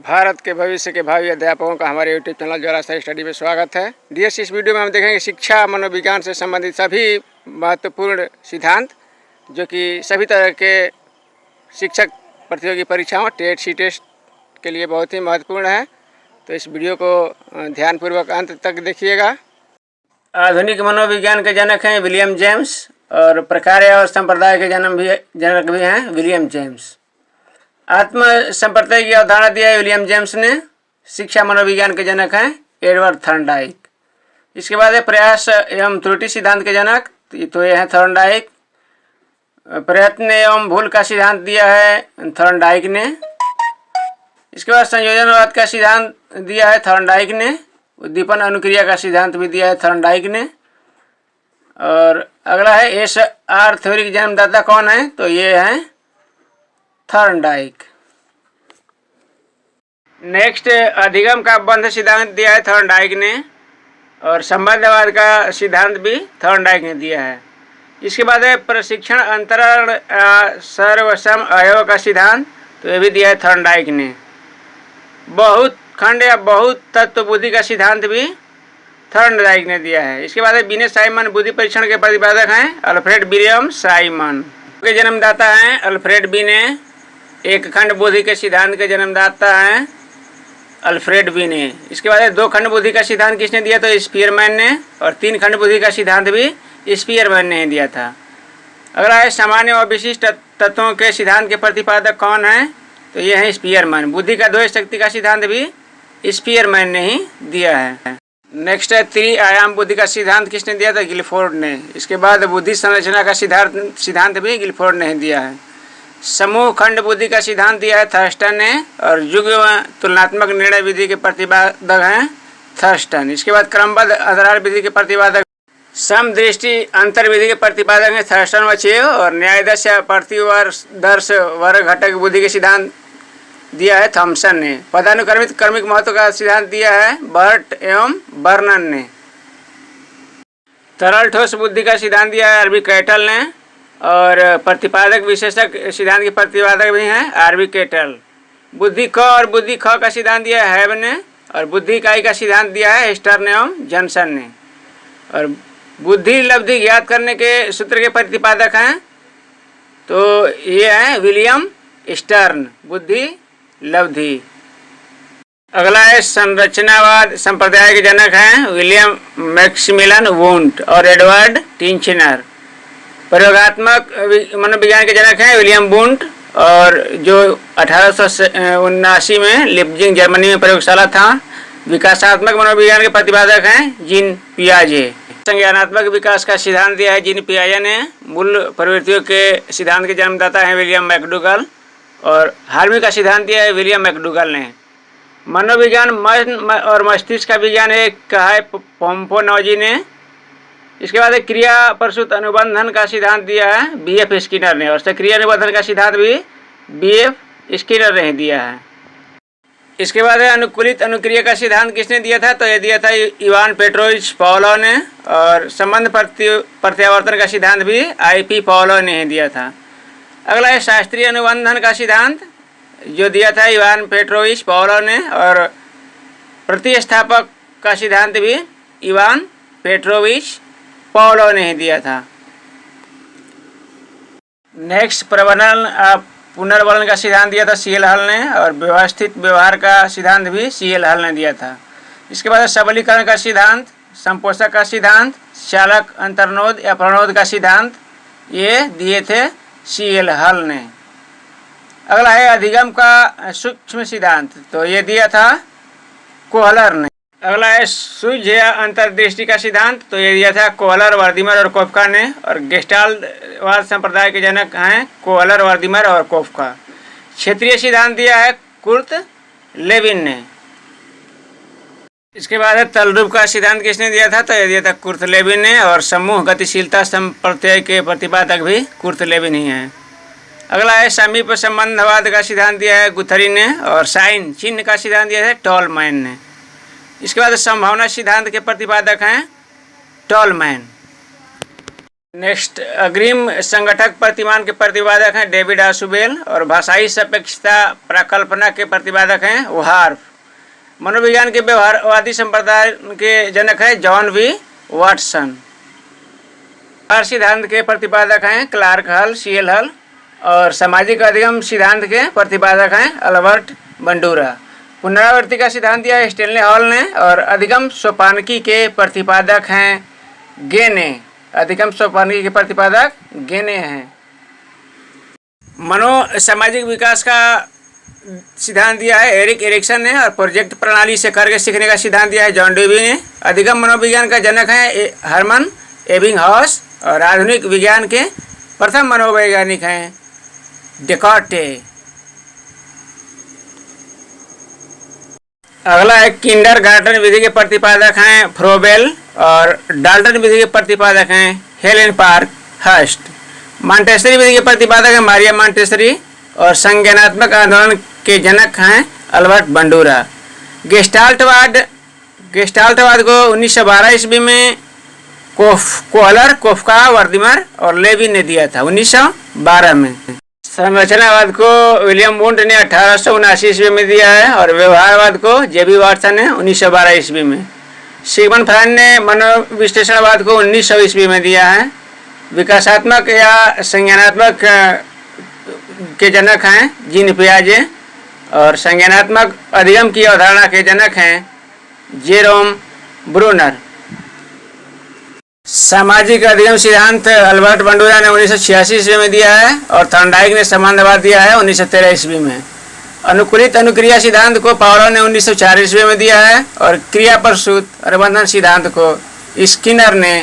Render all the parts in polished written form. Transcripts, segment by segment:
भारत के भविष्य के भावी अध्यापकों का हमारे यूट्यूब चैनल ज्वाला सर स्टडी में स्वागत है। डीएस इस वीडियो में हम देखेंगे शिक्षा मनोविज्ञान से संबंधित सभी महत्वपूर्ण सिद्धांत जो कि सभी तरह के शिक्षक प्रतियोगी परीक्षाओं टेट सी टेस्ट के लिए बहुत ही महत्वपूर्ण है। तो इस वीडियो को ध्यानपूर्वक अंत तक देखिएगा। आधुनिक मनोविज्ञान के जनक हैं विलियम जेम्स और प्रकार्य और संप्रदाय के जनक भी हैं विलियम जेम्स। आत्म संप्रदाय की अवधारणा दिया है विलियम जेम्स ने। शिक्षा मनोविज्ञान के जनक हैं एडवर्ड थॉर्नडाइक। इसके बाद है प्रयास एवं त्रुटि सिद्धांत के जनक, तो ये हैं थॉर्नडाइक। प्रयत्न एवं भूल का सिद्धांत दिया है थॉर्नडाइक ने। इसके बाद संयोजनवाद का सिद्धांत दिया है थॉर्नडाइक ने। उद्दीपन अनुक्रिया का सिद्धांत भी दिया है थॉर्नडाइक ने। और अगला है एस.आर. थ्योरी के जन्मदाता कौन है, तो ये हैं थॉर्नडाइक। नेक्स्ट अधिगम का बंध सिद्धांत दिया है थॉर्नडाइक ने और संबंधवाद का सिद्धांत भी थॉर्नडाइक ने दिया है। इसके बाद है प्रशिक्षण अंतरण सर्वसम अवयव का सिद्धांत, तो ये भी दिया है थॉर्नडाइक ने। बहुत खंड या बहुत तत्व बुद्धि का सिद्धांत भी थॉर्नडाइक ने दिया है। इसके बाद है बिने साइमन बुद्धि परीक्षण के प्रतिपादक हैं अल्फ्रेड विलियम साइमन के जन्मदाता हैं अल्फ्रेड बिने। एक खंड बुद्धि के सिद्धांत के जन्मदाता हैं अल्फ्रेड बिने। इसके बाद दो खंड बुद्धि का सिद्धांत किसने दिया, तो स्पीयरमैन ने। और तीन खंड बुद्धि का सिद्धांत भी स्पीयरमैन ने दिया था। अगला है सामान्य और विशिष्ट तत्वों के सिद्धांत के प्रतिपादक कौन है, तो ये है स्पीयरमैन। बुद्धि का द्वय शक्ति का सिद्धांत भी स्पीयरमैन ने ही दिया है। नेक्स्ट है त्रि-आयाम बुद्धि का सिद्धांत किसने दिया था, गिलफोर्ड ने। इसके बाद बुद्धि संरचना का सिद्धांत भी गिलफोर्ड ने दिया है। समूह खंड बुद्धि का सिद्धांत दिया है थर्स्टन ने और युग्म तुलनात्मक निर्णय विधि के प्रतिपादक हैं थर्स्टन। इसके बाद क्रमबद्ध अंतराल विधि के प्रतिपादक समदृष्टि अंतर विधि के प्रतिपादक हैं थर्स्टन व चेव। और न्यायदर्श या प्रतिवर्ष वर्ग घटक बुद्धि के सिद्धांत दिया है थॉमसन ने। पदानुक्रमित क्रमिक महत्व का सिद्धांत दिया है बर्ट एवं बर्नन ने। तरल ठोस बुद्धि का सिद्धांत दिया है आर.बी. कैटल ने। और प्रतिपादक विशेषक सिद्धांत के प्रतिपादक भी हैं आर.बी. कैटल। बुद्धि क और बुद्धि ख का सिद्धांत दिया है हैब ने। और बुद्धि इकाई का सिद्धांत दिया है स्टर्न एवं जॉनसन ने। और बुद्धि लब्धि ज्ञात करने के सूत्र के प्रतिपादक हैं, तो ये हैं विलियम स्टर्न। बुद्धि लब्धि। अगला है संरचनावाद संप्रदाय के जनक हैं विलियम मैक्सिमिलियन वुंट और एडवर्ड टिंचनर। प्रयोगात्मक मनोविज्ञान के जनक हैं विलियम वुंट और जो 1879 में लिप्जिंग जर्मनी में प्रयोगशाला था। विकासात्मक मनोविज्ञान के प्रतिपादक हैं जीन पियाजे। संज्ञानात्मक विकास का सिद्धांत दिया है जीन पियाजे ने। मूल प्रवृत्तियों के सिद्धांत के जन्मदाता हैं विलियम मैकडूगल। और हार्मी का सिद्धांत दिया है विलियम मैकडूगल ने। मनोविज्ञान मन और मस्तिष्क का विज्ञान है कहा है पोम्पोनोजी ने। इसके बाद क्रिया प्रसूत अनुबंधन का सिद्धांत दिया है बी.एफ. स्किनर ने। और सक्रिय अनुबंधन का सिद्धांत भी बी.एफ. स्किनर ने दिया है। इसके बाद अनुकूलित अनुक्रिया का सिद्धांत किसने दिया था, तो ये दिया था इवान पेट्रोविच पावलोव ने। और संबंध प्रत्यावर्तन का सिद्धांत भी आई.पी. पावलोव ने दिया था। अगला है शास्त्रीय अनुबंधन का सिद्धांत जो दिया था इवान पेट्रोविच पावलोव ने। और प्रतिस्थापक का सिद्धांत भी इवान पेट्रोविच पावलोव ने दिया था। नेक्स्ट पुनर्वलन का सिद्धांत दिया था सी.एल. हल ने। और व्यवस्थित व्यवहार का सिद्धांत भी सी.एल. हल ने दिया था। इसके बाद सबलीकरण का सिद्धांत, संपोषक का सिद्धांत, चालक अंतर्नोद या प्रणोद का सिद्धांत ये दिए थे सी.एल. हल ने। अगला है अधिगम का सूक्ष्म सिद्धांत, तो ये दिया था कोहलर ने। अगला है सूझ या अंतर्दृष्टि का सिद्धांत, तो ये दिया था कोहलर, वर्दीमर और कोफका ने। और गेस्टाल्टवाद संप्रदाय के जनक हैं कोहलर, वर्दीमर और कोफका। क्षेत्रीय सिद्धांत दिया है कुर्ट लेविन ने। इसके बाद है तलरूप का सिद्धांत किसने दिया था, तो ये दिया था कुर्ट लेविन ने। और समूह गतिशीलता संप्रत्यय के प्रतिपादक भी कुर्ट लेविन ही हैं। अगला है समीप संबंधवाद का सिद्धांत दिया है गुथरी ने। और साइन चिन्ह का सिद्धांत दिया है टॉलमैन ने। इसके बाद संभावना सिद्धांत के प्रतिपादक हैं टॉलमैन। नेक्स्ट, अग्रिम संगठक प्रतिमान के प्रतिपादक हैं डेविड आशुबेल और भाषाई सापेक्षता प्रकल्पना के प्रतिपादक हैं वार्फ। मनोविज्ञान के व्यवहारवादी संप्रदाय के जनक है जॉन वी वाटसन। व्यवहार सिद्धांत के प्रतिपादक हैं क्लार्क हल, सीएल हल और सामाजिक अधिगम सिद्धांत के प्रतिपादक हैं अल्बर्ट बंडूरा। पुनरावृत्ति का सिद्धांत दिया है स्टेनले हॉल ने और अधिगम सोपानकी के प्रतिपादक हैं गेने। अधिगम सोपानकी के प्रतिपादक गेने हैं। मनो सामाजिक विकास का सिद्धांत दिया है एरिक एरिक्सन ने और प्रोजेक्ट प्रणाली से करके सीखने का सिद्धांत दिया है जॉन डेवी ने। अधिगम मनोविज्ञान का जनक है हरमन एबिंगहॉस और आधुनिक विज्ञान के प्रथम मनोवैज्ञानिक हैं डेकार्टे। अगला है किंडरगार्टन विधि के प्रतिपादक हैं फ्रोबेल और डाल्टन विधि के प्रतिपादक हैं हेलेन पार्क हर्स्ट। मॉन्टेसरी विधि के प्रतिपादक हैं मारिया मॉन्टेसरी और संज्ञानात्मक आंदोलन के जनक हैं अल्बर्ट बंडूरा। गेस्टाल्टवाद को 1912 ईस्वी में कोहलर, कोफका, वर्दिमर और लेविन ने दिया था 1912 में। संरचनावाद को विलियम वुंड ने 1879 ईस्वी में दिया है और व्यवहारवाद को जेबी वाटसन ने 1912 ईस्वी में। सिगमंड फ्रायड ने मनोविश्लेषणवाद को 1900 ईस्वी में दिया है। विकासात्मक या संज्ञानात्मक के जनक हैं जीन पियाजे और संज्ञानात्मक अधिगम की अवधारणा के जनक हैं जेरोम ब्रूनर। सामाजिक अधिगम सिद्धांत अल्बर्ट बंडूरा ने 1986 ईस्वी में दिया है और थॉर्नडाइक ने संबंधवाद दिया है 1913 ईस्वी में। अनुकूलित अनुक्रिया सिद्धांत को पावलो ने 1904 ईस्वी में दिया है और क्रिया प्रसूत अनुबंधन सिद्धांत को स्किनर ने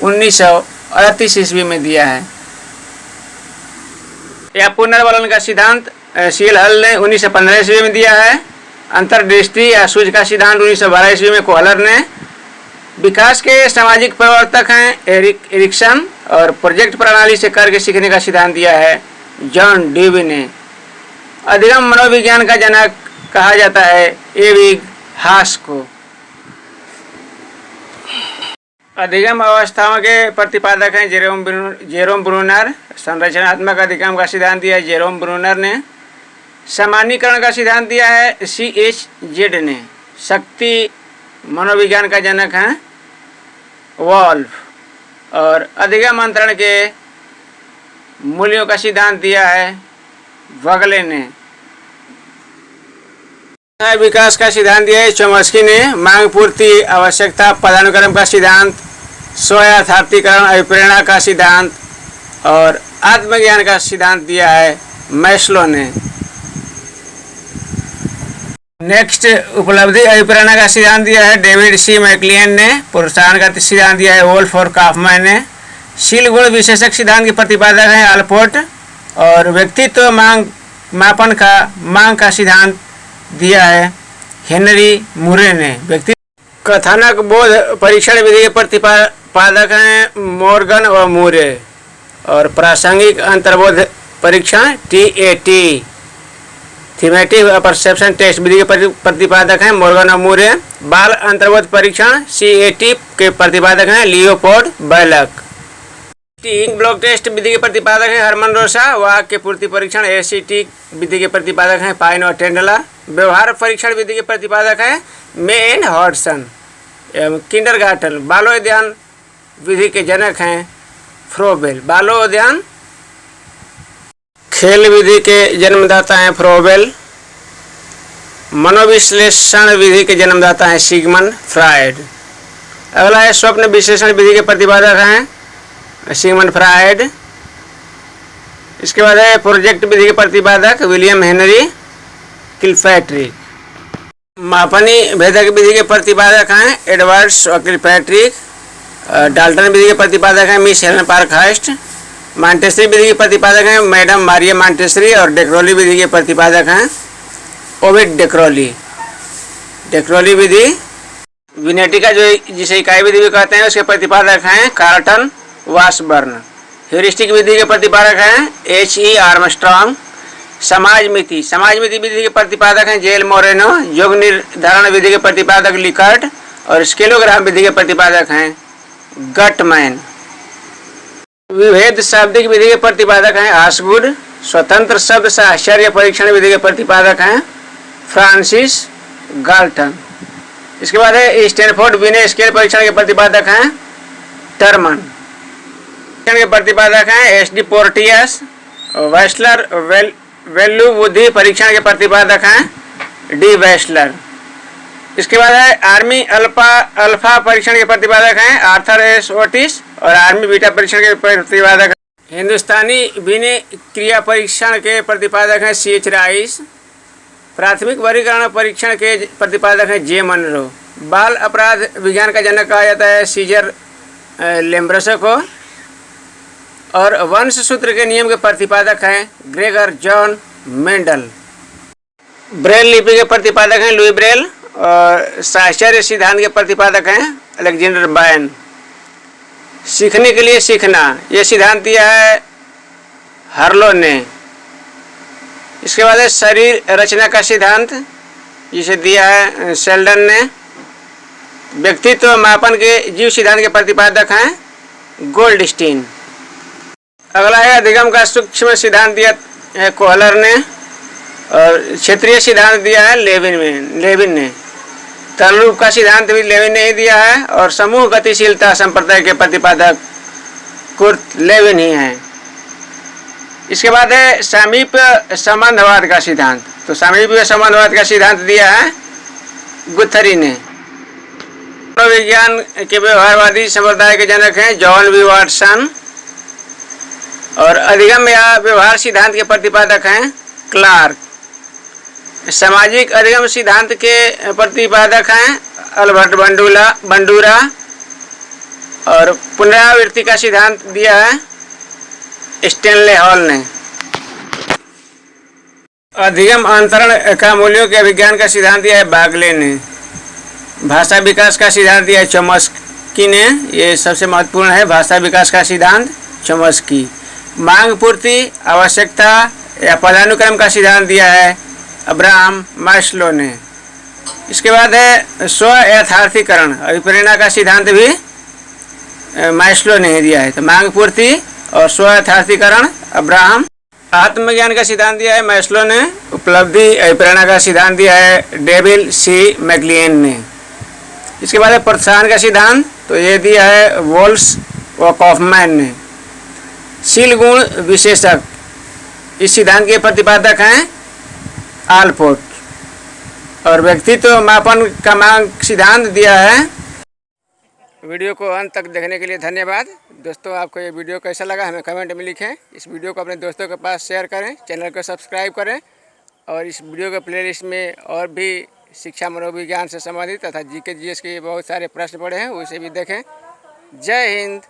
1938 ईस्वी में दिया है। या पुनर्वलन का सिद्धांत सीएल हल ने 1915 ईस्वी में दिया है। अंतर्दृष्टि या सूझ का सिद्धांत 1912 ईस्वी में कोहलर ने। विकास के सामाजिक प्रवर्तक हैं एरिक एरिक्सन और प्रोजेक्ट प्रणाली से करके सीखने का सिद्धांत दिया है जॉन डेवी ने। अधिगम मनोविज्ञान का जनक कहा जाता है एविग हास को। अधिगम अवस्थाओं के प्रतिपादक हैं जेरोम ब्रूनर। संरचनात्मक अधिगम का सिद्धांत दिया है जेरोम ब्रूनर ने। सामान्यीकरण का सिद्धांत दिया है CH Z ने। शक्ति मनोविज्ञान का जनक हैं वॉल्फ और अधिगम अंतरण के मूल्यों का सिद्धांत दिया है वगले ने। विकास का सिद्धांत दिया है चोम्स्की ने। मांग पूर्ति आवश्यकता पदानुक्रम का सिद्धांत, स्वयथार्थीकरण अभिप्रेरणा का सिद्धांत और आत्मज्ञान का सिद्धांत दिया है मैस्लो ने। नेक्स्ट, उपलब्धि अभिप्रेरणा का सिद्धांत दिया है डेविड सी मैक्लियन ने। प्रोत्साहन का सिद्धांत दिया है वोल्फ और काफमैन ने। शील गुण विशेषक सिद्धांत के प्रतिपादक हैं अल्पोर्ट और व्यक्तित्व मापन का मांग का सिद्धांत दिया है हेनरी मुरे ने। व्यक्ति कथानक बोध परीक्षण विधि के प्रतिपादक हैं मॉर्गन और मुरे और प्रासंगिक अंतर्बोध परीक्षण TAT थीमेटिक परसेप्शन टेस्ट विधि के प्रतिपादक हैं मॉर्गन और मुरे। बाल अंतर्बोध परीक्षण CAT के प्रतिपादक हैं लियोपोल्ड बैलक। इंक ब्लॉक टेस्ट विधि के प्रतिपादक हैं हरमन रोसा। वाक्य पूर्ति परीक्षण ACT विधि के प्रतिपादक हैं पाइन और टेंडलर। व्यवहार परीक्षण विधि के प्रतिपादक हैं मे एंड हॉडसन। किंडरगार्टन बालोद्यान विधि के जनक हैं फ्रोबेल। बालोद्यान खेल विधि के जन्मदाता हैं फ्रोबेल। मनोविश्लेषण विधि के जन्मदाता हैं सिगमंड फ्रायड। अगला है स्वप्न विश्लेषण विधि के प्रतिपादक हैं सिगमंड फ्रायड। इसके बाद है प्रोजेक्ट विधि के प्रतिपादक विलियम हेनरी किलपैट्रिक। मापनी भेदक विधि के प्रतिपादक हैं एडवर्ड्स और किलपैट्रिक। डाल्टन विधि के प्रतिपादक हैं मिस हेलेन पार्कहर्स्ट। मॉन्टेसरी विधि के प्रतिपादक हैं मैडम मारिया मॉन्टेसरी और डेक्रोली विधि के प्रतिपादक हैं ओविड डेक्रोली। डेक्रोली विधि विनेटिका जो जिसे इकाई विधि भी कहते हैं उसके प्रतिपादक हैं कार्लटन वाशबर्न। ह्यूरिस्टिक विधि के प्रतिपादक हैं HE आर्मस्ट्रॉन्ग। समाज मिति विधि के प्रतिपादक हैं जेल मोरेनो। योग निर्धारण विधि के प्रतिपादक लिकर्ट और स्केलोग्राम विधि के प्रतिपादक हैं गटमैन। विभेद शाब्दिक विधि के प्रतिपादक हैं ऑसगुड। स्वतंत्र शब्द साहचर्य परीक्षण विधि के प्रतिपादक हैं फ्रांसिस गाल्टन। इसके बाद है स्टैनफोर्ड बिने स्केल परीक्षण के प्रतिपादक हैं टर्मन। के प्रतिपादक हैं एस.डी. पोर्टियस। वैस्लर वैल्यू बुद्धि परीक्षण के प्रतिपादक हैं डी. वैस्लर। इसके बाद है आर्मी अल्फा परीक्षण के प्रतिपादक हैं आर्थर एस. ओटिस और आर्मी बीटा परीक्षण के प्रतिपादक हिंदुस्तानी विनय क्रिया परीक्षण के प्रतिपादक हैं C.H. राइस। प्राथमिक वर्गीकरण परीक्षण के प्रतिपादक हैं जे. मनरो। बाल अपराध विज्ञान का जनक कहा जाता है सीजर लेम्ब्रसो को। और वंश सूत्र के नियम के प्रतिपादक हैं ग्रेगर जॉन मेंडल। ब्रेल लिपि के प्रतिपादक हैं लुई ब्रेल और साहचर्य सिद्धांत के प्रतिपादक हैं अलेक्जेंडर बायन। सीखने के लिए सीखना ये सिद्धांत दिया है हार्लो ने। इसके बाद है शरीर रचना का सिद्धांत जिसे दिया है शेल्डन ने। व्यक्तित्व मापन के जीव सिद्धांत के प्रतिपादक हैं गोल्डस्टीन। अगला है अधिगम का सूक्ष्म सिद्धांत दिया है कोहलर ने और क्षेत्रीय सिद्धांत दिया है लेविन ने। तलरूप का सिद्धांत भी लेविन ने ही दिया है और समूह गतिशीलता संप्रदाय के प्रतिपादक कुर्ट लेविन ही हैं। इसके बाद है समीप संबंधवाद का सिद्धांत। तो समीप संबंधवाद का सिद्धांत दिया है गुथरी ने। विज्ञान के व्यवहारवादी संप्रदाय के जनक हैं जॉन वी वाटसन और अधिगम या व्यवहार सिद्धांत के प्रतिपादक हैं क्लार्क। सामाजिक अधिगम सिद्धांत के प्रतिपादक हैं अल्बर्ट बंडूरा और पुनरावृत्ति का सिद्धांत दिया है स्टेनले हॉल ने। अधिगम अंतरण का मूल्यों के विज्ञान का सिद्धांत दिया है बागले ने। भाषा विकास का सिद्धांत दिया है चॉम्स्की ने। ये सबसे महत्वपूर्ण है भाषा विकास का सिद्धांत चॉम्स्की। मांग पूर्ति आवश्यकता या पदानुक्रम का सिद्धांत दिया है अब्राहम मास्लो ने। इसके बाद है स्व यथार्थीकरण अभिप्रेरणा का सिद्धांत भी मास्लो ने दिया है। तो मांग पूर्ति और स्व यथार्थीकरण अब्राहम। आत्मज्ञान का सिद्धांत दिया है मास्लो ने। उपलब्धि अभिप्रेरणा का सिद्धांत दिया है डेविल सी मैक्लियन ने। इसके बाद है प्रोत्साहन का सिद्धांत तो ये दिया है वोल्स व कॉफमैन ने। शील गुण विशेषक इस सिद्धांत के प्रतिपादक हैं आलपोर्ट और व्यक्तित्व मापन का मांग सिद्धांत दिया है। वीडियो को अंत तक देखने के लिए धन्यवाद। दोस्तों आपको ये वीडियो कैसा लगा हमें कमेंट में लिखें। इस वीडियो को अपने दोस्तों के पास शेयर करें, चैनल को सब्सक्राइब करें और इस वीडियो के प्लेलिस्ट में और भी शिक्षा मनोविज्ञान से संबंधित तथा जीके जीएस के बहुत सारे प्रश्न पड़े हैं उसे भी देखें। जय हिंद।